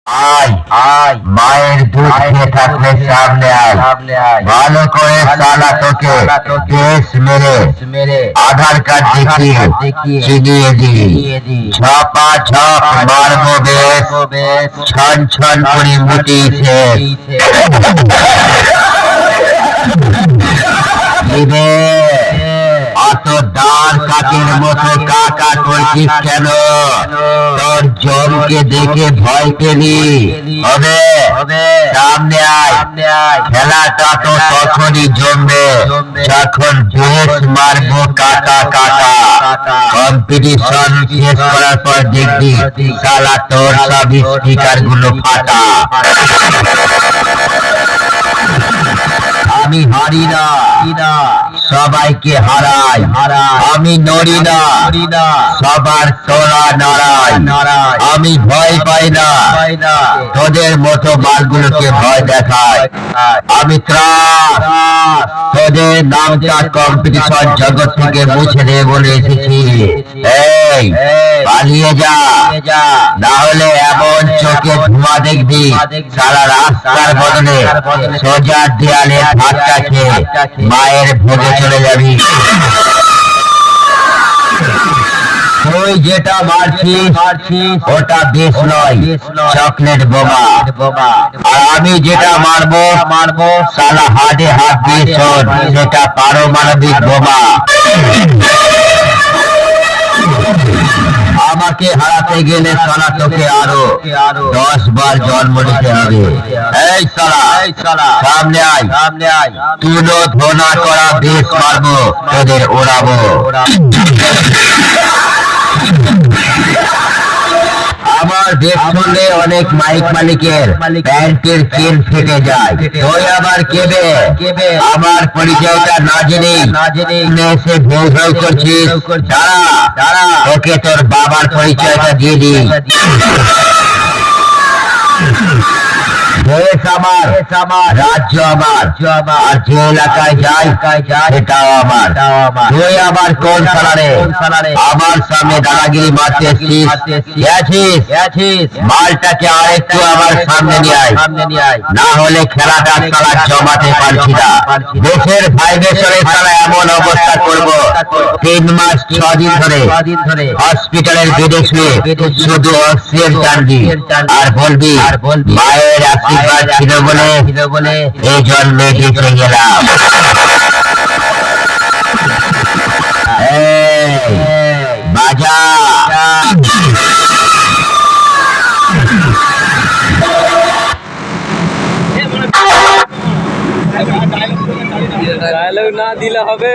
আয় আয় মায়ের দুধ খেয়ে থাকলে সামনে আয় ভালো করে সালা তোকে দেশ মেরে আধার কার্ড দেখিয়ে চিনিয়ে দি ছাপা ছাপ মারবো বেশ ছন ছন করে মুটিছে অত দাঁড় কাকের মতো কাকা করছিস কেন? তোর জমকে দেখে ভয় পেলি হবে সামনে আয় খেলাটা তো তখনই জমবে যখন বেশ মারবো কাকা কাকা কম্পিটিশন শেষ করার পর দেখবি শালা তোর সব স্পিকার গুলো ফাটা। আমি হারি না সবাইকে হারাই আমি নড়ি না সবার তোলা নাড়াই আমি ভয় পাই না তোদের মতো বালগুলোকে ভয় দেখাই আমি ত্রাস তোদের নামটা কম্পিটিশন জগৎ থেকে মুছে দে বলে এসেছি। এই পালিয়ে যা না হলে এমন চোখে ধোঁয়া দেখবি সারা রাস্তার বদলে সোজা দেয়ালে ধাক্কা খেয়ে মায়ের ভোগে চলে যাবি। তুই যেটা মারছিস ওটা বেশ নয় চকলেট বোমা আর আমি যেটা মারবো সালা হাতে হাত দিয়ে শোন সেটা পারমাণবিক বোমা। আমাকে হারাতে গেলে সালা তোকে আরো 10 বার জন্ম নিতে হবে। এই সালা সামনে আয় তুলো ধোনা করা বেশ মারবো তোদের ওড়াবো। আমার দেশ শুনলে অনেক মাইক মালিকের প্যান্টের চেন ফেটে যায় তুই আবার কেবে আমার পরিচয়টা না জেনে এসে ভেউ ভেউ করছিস দাঁড়া ওকে তোর বাবার পরিচয়টা দিয়ে দি। দেশ আমার রাজ্য আমার আর যে এলাকায় যাই সেটাও আমার। তুই আবার কোন সালারে আমার সামনে দাদাগিরি মারতে এসেছিস? মালটাকে আরেকটু আমার সামনে নিয়ে আয় না হলে খেলাটা সালা জমাতে পারছি না। দেশের ভাইবেশনের সালা এমন অবস্থা করব 3 মাস 6 দিন ধরে হসপিটালের বেডে শুয়ে শুধু অক্সিজেন টানবি আর বলবি মায়ের আশীর্বাদ ছিল বলে এই জন্মে বেঁচে গেলাম। বাজা ডায়লগ না দিলে হবে।